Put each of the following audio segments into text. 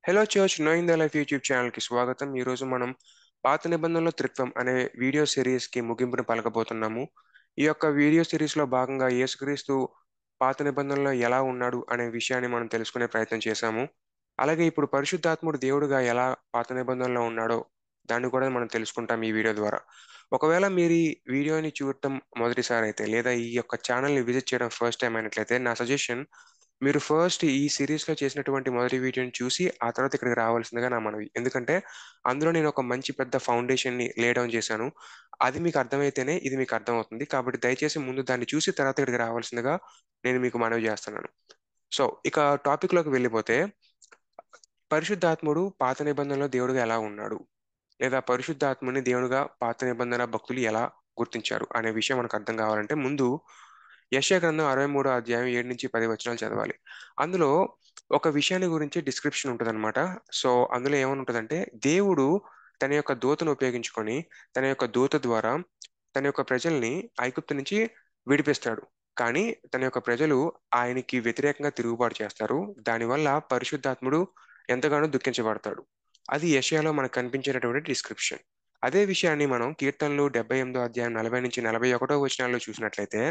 Hello church knowing the life YouTube ఛానల్కి స్వాగతం. ఈరోజు మనం పాత నిబంధనలో త్రిత్వం అనే వీడియో సిరీస్కి ముగింపును పలకబోతున్నాము. ఈ యొక్క వీడియో సిరీస్లో భాగంగా యేసుక్రీస్తు పాత నిబంధనలో ఎలా ఉన్నాడు అనే విషయాన్ని మనం తెలుసుకునే ప్రయత్నం చేశాము. అలాగే ఇప్పుడు పరిశుద్ధాత్ముడు దేవుడుగా ఎలా పాత నిబంధనలో ఉన్నాడో దాన్ని కూడా మనం తెలుసుకుంటాం ఈ వీడియో ద్వారా. ఒకవేళ మీరు ఈ వీడియోని చూడటం మొదటిసారి అయితే లేదా ఈ యొక్క ఛానల్ని విజిట్ చేయడం ఫస్ట్ టైం అయినట్లయితే నా సజెషన్ మీరు ఫస్ట్ ఈ సిరీస్లో చేసినటువంటి మొదటి వీడియోని చూసి ఆ తర్వాత ఇక్కడికి రావాల్సిందిగా నా మనవి. ఎందుకంటే అందులో నేను ఒక మంచి పెద్ద ఫౌండేషన్ని లే డౌన్ చేశాను. అది మీకు అర్థమైతేనే ఇది మీకు అర్థమవుతుంది. కాబట్టి దయచేసి ముందు దాన్ని చూసి తర్వాత ఇక్కడికి రావాల్సిందిగా నేను మీకు మనవి చేస్తున్నాను. సో ఇక టాపిక్లోకి వెళ్ళిపోతే పరిశుద్ధాత్ముడు పాత నిబంధనలో దేవుడుగా ఎలా ఉన్నాడు, లేదా పరిశుద్ధాత్ముని దేవునిగా పాత నిబంధన భక్తులు ఎలా గుర్తించారు అనే విషయం మనకు అర్థం కావాలంటే ముందు యెషయా గ్రంథం 63వ అధ్యాయం 7 నుంచి 10 వచనాలు చదవాలి. అందులో ఒక విషయాన్ని గురించి డిస్క్రిప్షన్ ఉంటుందన్నమాట. సో అందులో ఏమని ఉంటుందంటే దేవుడు తన యొక్క దూతను ఉపయోగించుకొని తన యొక్క దూత ద్వారా తన యొక్క ప్రజల్ని ఐగుప్తు నుంచి విడిపిస్తాడు. కానీ తన యొక్క ప్రజలు ఆయనకి వ్యతిరేకంగా తిరుగుబాటు చేస్తారు. దానివల్ల పరిశుద్ధాత్ముడు ఎంతగానో దుఃఖించబడతాడు. అది యెషయాలో మనకు కనిపించేటటువంటి డిస్క్రిప్షన్. అదే విషయాన్ని మనం కీర్తనలు 78వ అధ్యాయం 40 నుంచి 41 వచనాల్లో చూసినట్లయితే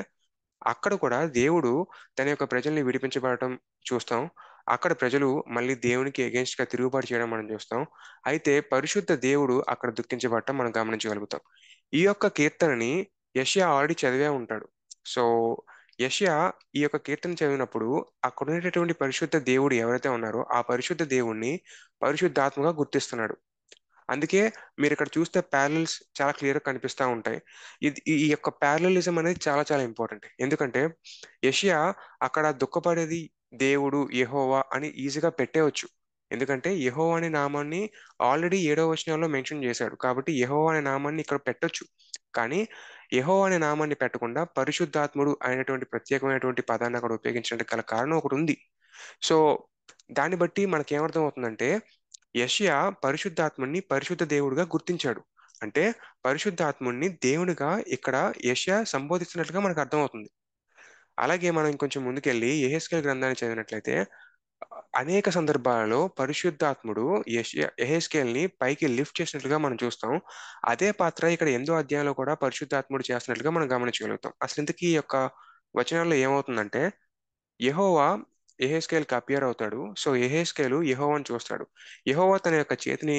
అక్కడ కూడా దేవుడు తన యొక్క ప్రజల్ని విడిపించబడటం చూస్తాం. అక్కడ ప్రజలు మళ్ళీ దేవునికి ఎగెన్స్ట్ గా తిరుగుబాటు చేయడం మనం చూస్తాం. అయితే పరిశుద్ధ దేవుడు అక్కడ దుఃఖించబడటం మనం గమనించగలుగుతాం. ఈ యొక్క కీర్తనని యెషయా ఆల్రెడీ చదివే ఉంటాడు. సో యెషయా ఈ యొక్క కీర్తన చదివినప్పుడు అక్కడ ఉండేటటువంటి పరిశుద్ధ దేవుడు ఎవరైతే ఉన్నారో ఆ పరిశుద్ధ దేవుణ్ణి పరిశుద్ధాత్మగా గుర్తిస్తున్నాడు. అందుకే మీరు ఇక్కడ చూస్తే ప్యారలల్స్ చాలా క్లియర్ గా కనిపిస్తూ ఉంటాయి. ఈ యొక్క ప్యారలలిజం అనేది చాలా చాలా ఇంపార్టెంట్. ఎందుకంటే యెషయా అక్కడ దుఃఖపడేది దేవుడు యెహోవా అని ఈజీగా పెట్టేయవచ్చు. ఎందుకంటే యెహోవా అనే నామాన్ని ఆల్రెడీ 7వ వచనంలో మెన్షన్ చేశాడు. కాబట్టి యెహోవా అనే నామాన్ని ఇక్కడ పెట్టొచ్చు. కానీ యెహోవా అనే నామాన్ని పెట్టకుండా పరిశుద్ధాత్ముడు అనేటువంటి ప్రత్యేకమైనటువంటి పదాన్ని అక్కడ ఉపయోగించడానికి గల కారణం ఒకటి ఉంది. సో దాన్ని బట్టి మనకేమర్థం అవుతుందంటే యెషయా పరిశుద్ధాత్ముడిని పరిశుద్ధ దేవుడిగా గుర్తించాడు. అంటే పరిశుద్ధాత్ముడిని దేవునిగా ఇక్కడ యెషయా సంబోధిస్తున్నట్లుగా మనకు అర్థమవుతుంది. అలాగే మనం ఇంకొంచెం ముందుకెళ్ళి యెహెజ్కేలు గ్రంథాన్ని చదివినట్లయితే అనేక సందర్భాలలో పరిశుద్ధాత్ముడు యెహెజ్కేల్ని పైకి లిఫ్ట్ చేసినట్లుగా మనం చూస్తాం. అదే పాత్ర ఇక్కడ 8వ అధ్యాయంలో కూడా పరిశుద్ధాత్ముడు చేస్తున్నట్లుగా మనం గమనించగలుగుతాం. అసలు ఇంతకీ ఈ యొక్క వచనాల్లో ఏమవుతుందంటే యెహోవా యెహెజ్కేలుకి అపియర్ అవుతాడు. సో యెహెజ్కేలు యెహోవాను చూస్తాడు. యెహోవా తన యొక్క చేతిని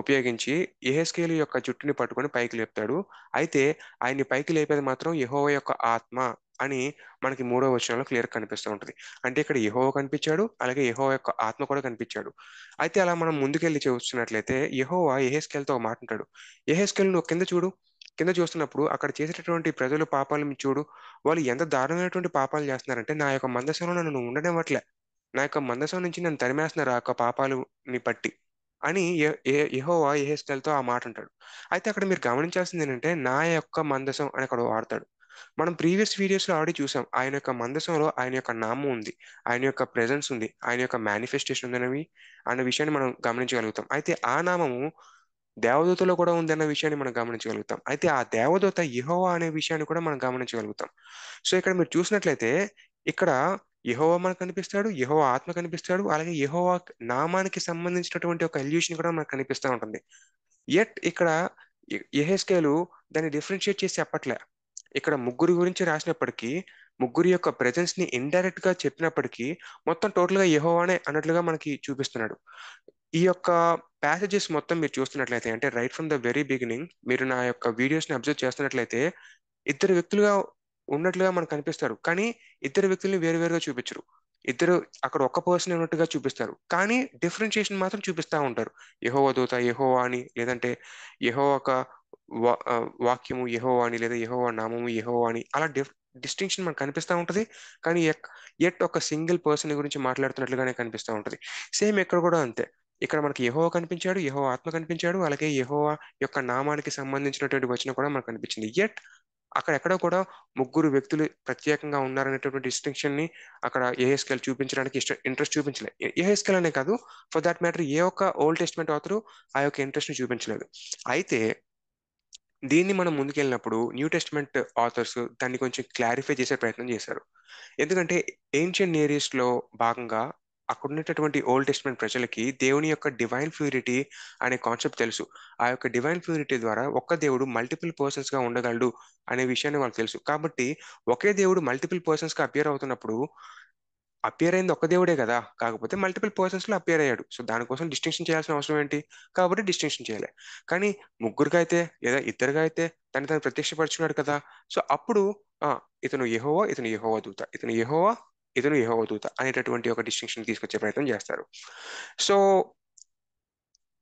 ఉపయోగించి యెహెజ్కేలు యొక్క జుట్టుని పట్టుకొని పైకి లేపుతాడు. అయితే ఆయన్ని పైకి లేపేది మాత్రం యెహోవా యొక్క ఆత్మ అని మనకి 3వ వచనంలో క్లియర్ కనిపిస్తూ ఉంటుంది. అంటే ఇక్కడ యెహోవా కనిపించాడు, అలాగే యెహోవా యొక్క ఆత్మ కూడా కనిపించాడు. అయితే అలా మనం ముందుకెళ్ళి చూస్తున్నట్లయితే యెహోవా యెహెజ్కేలుతో ఒక మాట అంటాడు. యెహెజ్కేలు నువ్వు కింద చూడు. కింద చూస్తున్నప్పుడు అక్కడ చేసేటటువంటి ప్రజలు పాపాలను చూడు. వాళ్ళు ఎంత దారుణమైనటువంటి పాపాలు చేస్తున్నారంటే నా యొక్క మందసంలో నన్ను ఉండనివ్వట్లే. నా యొక్క మందసం నుంచి నన్ను తరిమేస్తున్నారు ఆ యొక్క పాపాలుని బట్టి అని యెహోవా యెహెజ్కేలుతో ఆ మాట అంటాడు. అయితే అక్కడ మీరు గమనించాల్సింది ఏంటంటే నా యొక్క మందసం అని అక్కడ వాడతాడు. మనం ప్రీవియస్ వీడియోస్లో ఆల్రెడీ చూసాం. ఆయన యొక్క మందసంలో ఆయన యొక్క నామం ఉంది. ఆయన యొక్క ప్రెజెన్స్ ఉంది. ఆయన యొక్క మేనిఫెస్టేషన్ ఉందనేవి అన్న విషయాన్ని మనం గమనించగలుగుతాం. అయితే ఆ నామము దేవదూతలో కూడా ఉందన్న విషయాన్ని మనం గమనించగలుగుతాం. అయితే ఆ దేవదూత యెహోవా అనే విషయాన్ని కూడా మనం గమనించగలుగుతాం. సో ఇక్కడ మీరు చూసినట్లయితే ఇక్కడ యెహోవా మనకు కనిపిస్తాడు, యెహోవా ఆత్మ కనిపిస్తాడు, అలాగే యెహోవా నామానికి సంబంధించినటువంటి ఒక ఎల్యూషన్ కూడా మనకు కనిపిస్తూ ఉంటుంది. యట్ ఇక్కడ యెహెజ్కేలు దాన్ని డిఫరెన్షియేట్ చేసి చెప్పట్లే. ఇక్కడ ముగ్గురు గురించి రాసినప్పటికీ ముగ్గురి యొక్క ప్రెజెన్స్ ని ఇండైరెక్ట్ గా చెప్పినప్పటికీ మొత్తం టోటల్ గా యెహోవానే అన్నట్లుగా మనకి చూపిస్తున్నాడు. ఈ యొక్క ప్యాసేజెస్ మొత్తం మీరు చూస్తున్నట్లయితే అంటే right from the very beginning మీరు నా యొక్క వీడియోస్ ని అబ్జర్వ్ చేస్తున్నట్లయితే ఇద్దరు వ్యక్తులుగా ఉన్నట్లుగా మనకు కనిపిస్తారు. కానీ ఇద్దరు వ్యక్తుల్ని వేరువేరుగా చూపించరు. ఇద్దరు అక్కడ ఒక్క పర్సన్ ఉన్నట్టుగా చూపిస్తారు. కానీ డిఫరెన్షియేషన్ మాత్రం చూపిస్తా ఉంటారు. యెహోవా దూత యెహోవా అని, లేదంటే యెహోవా ఒక వాక్యము యెహోవా అని, లేదా యెహోవా నామము యెహోవా అని అలా డిస్టింక్షన్ మనకు కనిపిస్తూ ఉంటది. కానీ ఎట్ ఒక సింగిల్ పర్సన్ గురించి మాట్లాడుతున్నట్లుగానే కనిపిస్తూ ఉంటది. సేమ్ ఇక్కడ కూడా అంతే. ఇక్కడ మనకి యెహోవా కనిపించాడు, యెహోవా ఆత్మ కనిపించాడు, అలాగే యెహోవా యొక్క నామానికి సంబంధించినటువంటి వచనం కూడా మనకు కనిపించింది. అక్కడ ఎక్కడో కూడా ముగ్గురు వ్యక్తులు ప్రత్యేకంగా ఉన్నారనేటువంటి డిస్టింక్షన్ ని అక్కడ యెహెజ్కేలు చూపించడానికి ఇంట్రెస్ట్ చూపించలేదు. యెహెజ్కేల్ అనే కాదు, ఫర్ దాట్ మ్యాటర్ ఏ ఒక్క ఓల్డ్ టెస్ట్మెంట్ ఆథరు ఆ యొక్క ఇంట్రెస్ట్ ని చూపించలేదు. అయితే దీన్ని మనం ముందుకెళ్ళినప్పుడు న్యూ టెస్ట్మెంట్ ఆథర్స్ దాన్ని కొంచెం క్లారిఫై చేసే ప్రయత్నం చేశారు. ఎందుకంటే ఏన్షియన్ నియర్ ఈస్ట్ లో భాగంగా అక్కడ ఉన్నటువంటి ఓల్డ్ టెస్ట్మెంట్ ప్రజలకి దేవుని యొక్క డివైన్ ఫ్లూయిడిటీ అనే కాన్సెప్ట్ తెలుసు. ఆ యొక్క డివైన్ ఫ్లూయిడిటీ ద్వారా ఒక్క దేవుడు మల్టిపుల్ పర్సన్స్ గా ఉండగలడు అనే విషయాన్ని వాళ్ళకి తెలుసు. కాబట్టి ఒకే దేవుడు మల్టిపుల్ పర్సన్స్ గా అపియర్ అవుతున్నప్పుడు అపియర్ అయింది ఒక్క దేవుడే కదా, కాకపోతే మల్టిపుల్ పర్సన్స్ లో అపియర్ అయ్యాడు. సో దానికోసం డిస్టింక్షన్ చేయాల్సిన అవసరం ఏంటి? కాబట్టి డిస్టింక్షన్ చేయాలి. కానీ ముగ్గురుగా అయితే లేదా ఇద్దరుగా అయితే తను ప్రత్యక్షపరుచున్నాడు కదా. సో అప్పుడు ఆ ఇతను యెహోవా, ఇతను యెహోవా దూత, ఇతను యెహోవా, ఇతను యెహోవా దూత అనేటటువంటి ఒక డిస్టింక్షన్ తీసుకొచ్చే ప్రయత్నం చేస్తారు. సో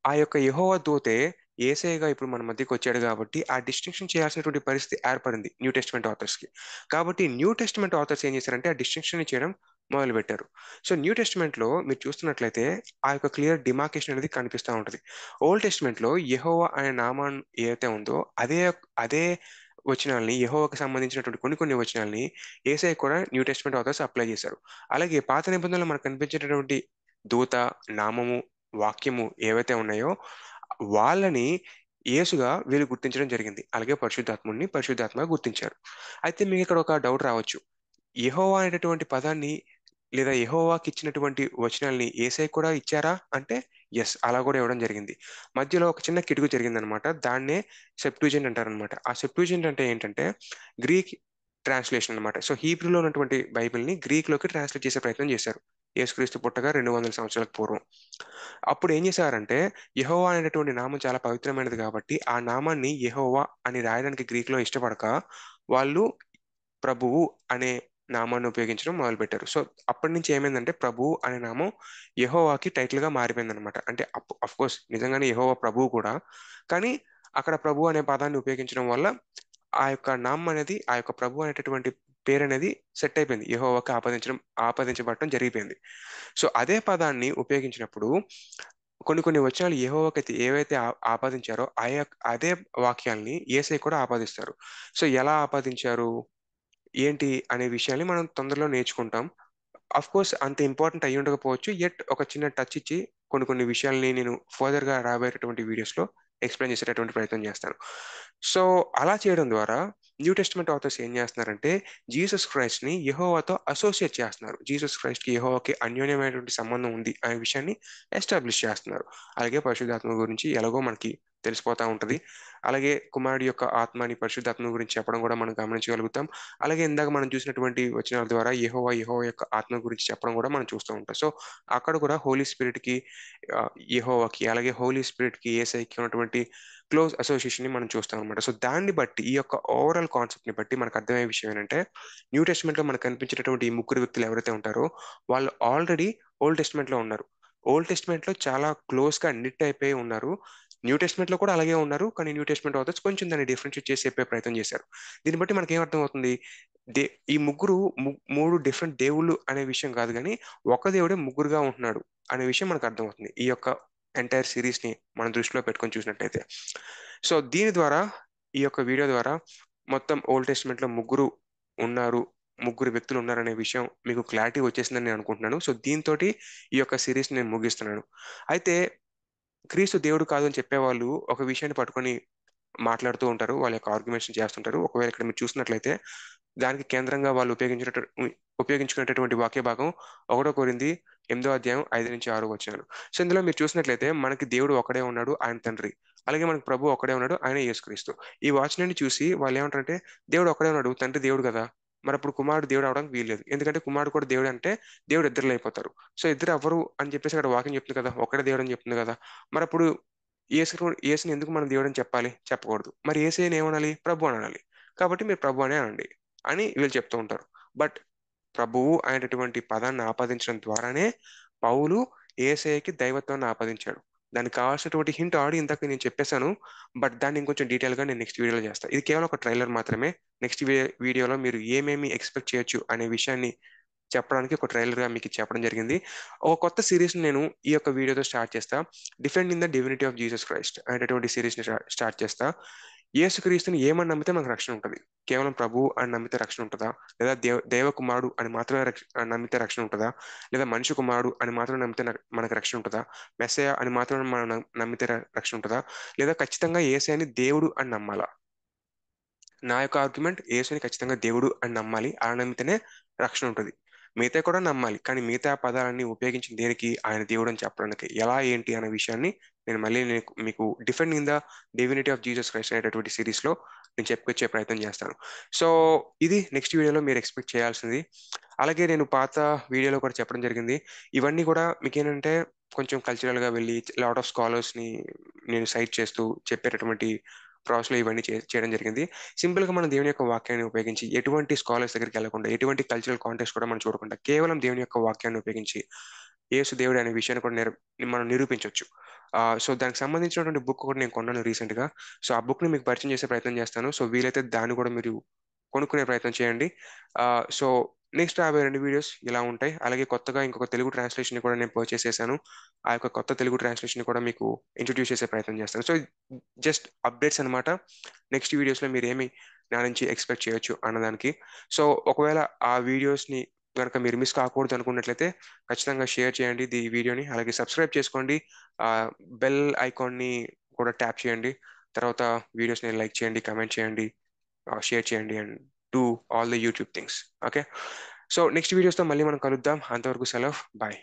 ఆ యొక్క యెహోవా దూతే యేసయ్యగా ఇప్పుడు మన మధ్యకి వచ్చాడు కాబట్టి ఆ డిస్టింక్షన్ చేయాల్సినటువంటి పరిస్థితి ఏర్పడింది న్యూ టెస్ట్మెంట్ ఆథర్స్ కి. కాబట్టి న్యూ టెస్ట్మెంట్ ఆథర్స్ ఏం చేశారంటే ఆ డిస్టింక్షన్ చేయడం మొదలు పెట్టారు. సో న్యూ టెస్ట్మెంట్ లో మీరు చూస్తున్నట్లయితే ఆ యొక్క క్లియర్ డిమార్కేషన్ అనేది కనిపిస్తూ ఉంటుంది. ఓల్డ్ టెస్ట్మెంట్ లో యెహోవా అనే నామాన్ ఏదైతే ఉందో అదే వచనాల్ని, యెహోవాకి సంబంధించినటువంటి కొన్ని కొన్ని వచనాల్ని యేసయ్య కూడా న్యూ టెస్ట్మెంట్ ఆథర్స్ అప్లై చేశారు. అలాగే పాత నిబంధనలో మనకు కనిపించేటటువంటి దూత, నామము, వాక్యము ఏవైతే ఉన్నాయో వాళ్ళని యేసుగా వీళ్ళు గుర్తించడం జరిగింది. అలాగే పరిశుద్ధాత్మగా గుర్తించారు. అయితే మీకు ఇక్కడ ఒక డౌట్ రావచ్చు. యెహోవా అనేటటువంటి పదాన్ని లేదా యెహోవాకి ఇచ్చినటువంటి వచనాల్ని యేసయ్య కూడా ఇచ్చారా అంటే ఎస్, అలా కూడా ఇవ్వడం జరిగింది. మధ్యలో ఒక చిన్న కిటుకు జరిగిందనమాట. దాన్నే సెప్టూజెంట్ అంటారనమాట. ఆ సెప్టూజెంట్ అంటే ఏంటంటే గ్రీక్ ట్రాన్స్లేషన్ అన్నమాట. సో హీబ్రూలో ఉన్నటువంటి బైబిల్ని గ్రీక్ లోకి ట్రాన్స్లేట్ చేసే ప్రయత్నం చేశారు యేసుక్రీస్తు పుట్టగా 200 సంవత్సరాలకు పూర్వం. అప్పుడు ఏం చేశారంటే యెహోవా అనేటటువంటి నామం చాలా పవిత్రమైనది కాబట్టి ఆ నామాన్ని యెహోవా అని రాయడానికి గ్రీక్ లో ఇష్టపడక వాళ్ళు ప్రభువు అనే నామాన్ని ఉపయోగించడం మొదలుపెట్టారు. సో అప్పటి నుంచి ఏమైందంటే ప్రభువు అనే నామం యెహోవాకి టైటిల్ గా మారిపోయింది అనమాట. అంటే అఫ్ కోర్స్ నిజంగానే యెహోవా ప్రభువు కూడా, కానీ అక్కడ ప్రభు అనే పదాన్ని ఉపయోగించడం వల్ల ఆ యొక్క నామం అనేది, ఆ యొక్క ప్రభు అనేటటువంటి పేరు అనేది సెట్ అయిపోయింది. యెహోవాకి ఆపాదించబడటం జరిగిపోయింది. సో అదే పదాన్ని ఉపయోగించినప్పుడు కొన్ని కొన్ని వచనాలు యెహోవాకైతే ఏవైతే ఆపాదించారో అదే వాక్యాల్ని యేసయ్య కూడా ఆపాదిస్తారు. సో ఎలా ఆపాదించారు ఏంటి అనే విషయాన్ని మనం తొందరలో నేర్చుకుంటాం. అఫ్ కోర్స్ అంత ఇంపార్టెంట్ అయ్యి ఉండకపోవచ్చు, ఎట్ ఒక చిన్న టచ్ ఇచ్చి కొన్ని కొన్ని విషయాల్ని నేను ఫర్దర్ గా రాబోయేటటువంటి వీడియోస్ లో ఎక్స్ప్లెయిన్ చేసేటటువంటి ప్రయత్నం చేస్తాను. సో అలా చేయడం ద్వారా న్యూ టెస్ట్మెంట్ ఆథర్స్ ఏం చేస్తున్నారంటే జీసస్ క్రైస్ట్ ని యెహోవాతో అసోసియేట్ చేస్తున్నారు. జీసస్ క్రైస్ట్ కి యెహోవాకి అన్యోన్యమైనటువంటి సంబంధం ఉంది అనే విషయాన్ని ఎస్టాబ్లిష్ చేస్తున్నారు. అలాగే పరిశుద్ధాత్మ గురించి ఎలాగో మనకి తెలిసిపోతా ఉంటది. అలాగే కుమారుడి యొక్క ఆత్మని పరిశుద్ధాత్మ గురించి చెప్పడం కూడా మనం గమనించగలుగుతాం. అలాగే ఇందాక మనం చూసినటువంటి వచనాల ద్వారా యెహోవా యొక్క ఆత్మ గురించి చెప్పడం కూడా మనం చూస్తూ ఉంటాం. సో అక్కడ కూడా హోలీ స్పిరిట్ కి ఆ, యెహోవాకి అలాగే హోలీ స్పిరిట్ కి యేసయ్యకి ఉన్నటువంటి క్లోజ్ అసోసియేషన్ ని మనం చూస్తాం అనమాట. సో దాన్ని బట్టి ఈ యొక్క ఓవరాల్ కాన్సెప్ట్ ని బట్టి మనకు అర్థమయ్యే విషయం ఏంటంటే న్యూ టెస్ట్మెంట్ లో మనకు కనిపించేటటువంటి ఈ ముగ్గురు వ్యక్తులు ఎవరైతే ఉంటారో వాళ్ళు ఆల్రెడీ ఓల్డ్ టెస్ట్మెంట్ లో ఉన్నారు. ఓల్డ్ టెస్ట్మెంట్ లో చాలా క్లోజ్ గా నిట్ అయిపోయి ఉన్నారు. న్యూ టెస్ట్మెంట్ లో కూడా అలాగే ఉన్నారు, కానీ న్యూ టెస్ట్మెంట్ ఆథర్స్ కొంచెం దాన్ని డిఫరెన్షియేట్ చేసి చెప్పే ప్రయత్నం చేశారు. దీన్ని బట్టి మనకి ఏమర్థం అవుతుంది? దే ఈ ముగ్గురు మూడు డిఫరెంట్ దేవుళ్ళు అనే విషయం కాదు, కానీ ఒక దేవుడే ముగ్గురుగా ఉంటున్నాడు అనే విషయం మనకు అర్థమవుతుంది ఈ యొక్క ఎంటైర్ సిరీస్ ని మనం దృష్టిలో పెట్టుకొని చూసినట్లయితే. సో దీని ద్వారా, ఈ యొక్క వీడియో ద్వారా మొత్తం ఓల్డ్ టెస్ట్మెంట్ లో ముగ్గురు ఉన్నారు, ముగ్గురు వ్యక్తులు ఉన్నారనే విషయం మీకు క్లారిటీ వచ్చేసిందని నేను అనుకుంటున్నాను. సో దీంతో ఈ యొక్క సిరీస్ నేను ముగిస్తున్నాను. అయితే క్రీస్తు దేవుడు కాదు అని చెప్పేవాళ్ళు ఒక విషయాన్ని పట్టుకొని మాట్లాడుతూ ఉంటారు, వాళ్ళ యొక్క ఆర్గ్యుమెంట్స్ చేస్తుంటారు. ఒకవేళ ఇక్కడ మీరు చూసినట్లయితే దానికి కేంద్రంగా వాళ్ళు ఉపయోగించుకునేటటువంటి వాక్య భాగం 1 కొరింథీ 8 అధ్యాయం 5 నుంచి 6 వచనాలు. సో ఇందులో మీరు చూసినట్లయితే మనకి దేవుడు ఒకడే ఉన్నాడు, ఆయన తండ్రి. అలాగే మనకి ప్రభు ఒకడే ఉన్నాడు, ఆయన యేసుక్రీస్తు. ఈ వాక్యాన్ని చూసి వాళ్ళు ఏమంటారంటే దేవుడు ఒకడే ఉన్నాడు, తండ్రి దేవుడు కదా, మరి అప్పుడు కుమారుడు దేవుడు అవడానికి వీల్లేదు, ఎందుకంటే కుమారుడు కూడా దేవుడు అంటే దేవుడు ఇద్దరు అయిపోతారు. సో ఇద్దరు ఎవరు అని చెప్పేసి అక్కడ వాక్యం చెప్తుంది కదా, ఒకడే దేవుడు అని చెప్తుంది కదా. మరి అప్పుడు యేసుని ఎందుకు మనం దేవుడు అని చెప్పాలి? చెప్పకూడదు. మరి యేసుని ఏమనాలి? ప్రభు అని అనాలి. కాబట్టి మీరు ప్రభు అనే అనండి అని వీళ్ళు చెప్తూ ఉంటారు. బట్ ప్రభువు అనేటటువంటి పదాన్ని ఆపాదించడం ద్వారానే పౌలు యేసయ్యకి దైవత్వాన్ని ఆపాదించాడు. దానికి కావాల్సినటువంటి హింట్ ఆడి ఇంతకు నేను చెప్పేశాను. బట్ దాన్ని ఇంకొంచెం డీటెయిల్ గా నేను నెక్స్ట్ వీడియోలో చేస్తాను. ఇది కేవలం ఒక ట్రైలర్ మాత్రమే. నెక్స్ట్ వీడియోలో మీరు ఏమేమి ఎక్స్పెక్ట్ చేయొచ్చు అనే విషయాన్ని చెప్పడానికి ఒక ట్రైలర్ గా మీకు చెప్పడం జరిగింది. ఒక కొత్త సిరీస్ నేను ఈ యొక్క వీడియోతో స్టార్ట్ చేస్తా. Defending the divinity of Jesus Christ అనేటటువంటి సిరీస్ ని స్టార్ట్ చేస్తా. యేసుక్రీస్తుని ఏమని నమ్మితే మనకు రక్షణ ఉంటుంది? కేవలం ప్రభు అని నమ్మితే రక్షణ ఉంటుందా? లేదా దేవ కుమారుడు అని మాత్రమే నమ్మితే రక్షణ ఉంటుందా? లేదా మనిషి కుమారుడు అని మాత్రమే నమ్మితే మనకు రక్షణ ఉంటుందా? మెస్సయ అని మాత్రమే మనం నమ్మితే రక్షణ ఉంటుందా? లేదా ఖచ్చితంగా యేసయ్యని దేవుడు అని నమ్మాలా? నా యొక్క ఆర్గ్యుమెంట్ యేసుని ఖచ్చితంగా దేవుడు అని నమ్మాలి, అలా నమ్మితేనే రక్షణ ఉంటుంది. మిగతా కూడా నమ్మాలి, కానీ మిగతా పదాలన్నీ ఉపయోగించిన దేనికి? ఆయన దేవుడు అని చెప్పడానికి. ఎలా ఏంటి అనే విషయాన్ని నేను మళ్ళీ మీకు defending the divinity of Jesus Christ అనేటటువంటి సిరీస్లో నేను చెప్పుకొచ్చే ప్రయత్నం చేస్తాను. సో ఇది నెక్స్ట్ వీడియోలో మీరు ఎక్స్పెక్ట్ చేయాల్సింది. అలాగే నేను పాత వీడియోలో కూడా చెప్పడం జరిగింది. ఇవన్నీ కూడా మీకు ఏంటంటే కొంచెం కల్చరల్గా వెళ్ళి లాట్ ఆఫ్ స్కాలర్స్ని నేను సైట్ చేస్తూ చెప్పేటటువంటి ప్రాసెస్లో ఇవన్నీ చేయడం జరిగింది. సింపుల్గా మనం దేవుని యొక్క వాక్యాన్ని ఉపయోగించి ఎటువంటి స్కాలర్స్ దగ్గరికి వెళ్లకుండా, ఎటువంటి కల్చరల్ కాంటెక్స్ట్ కూడా మనం చూడకుండా, కేవలం దేవుని యొక్క వాక్యాన్ని ఉపయోగించి యేసు దేవుడు అనే విషయాన్ని కూడా మనం నిరూపించవచ్చు. సో దానికి సంబంధించినటువంటి బుక్ కూడా నేను కొన్నాను రీసెంట్గా. సో ఆ బుక్ని మీకు పరిచయం చేసే ప్రయత్నం చేస్తాను. సో వీలైతే దాన్ని కూడా మీరు కొనుక్కునే ప్రయత్నం చేయండి. సో నెక్స్ట్ 52 వీడియోస్ ఇలా ఉంటాయి. అలాగే కొత్తగా ఇంకొక తెలుగు ట్రాన్స్లేషన్ కూడా నేను పర్చేస్ చేశాను. ఆ యొక్క కొత్త తెలుగు ట్రాన్స్లేషన్ కూడా మీకు ఇంట్రడ్యూస్ చేసే ప్రయత్నం చేస్తాను. సో జస్ట్ అప్డేట్స్ అనమాట. నెక్స్ట్ వీడియోస్లో మీరు ఏమి నా నుంచి ఎక్స్పెక్ట్ చేయొచ్చు అన్నదానికి. సో ఒకవేళ ఆ వీడియోస్ని కనుక మీరు మిస్ కాకూడదు అనుకున్నట్లయితే ఖచ్చితంగా షేర్ చేయండి ఈ వీడియోని. అలాగే సబ్స్క్రైబ్ చేసుకోండి. ఆ బెల్ ఐకాన్ని కూడా ట్యాప్ చేయండి. తర్వాత వీడియోస్ని లైక్ చేయండి, కమెంట్ చేయండి, షేర్ చేయండి and do all the YouTube things. Okay, so next వీడియోస్తో మళ్ళీ మనం కలుద్దాం. అంతవరకు సెలవు, బాయ్.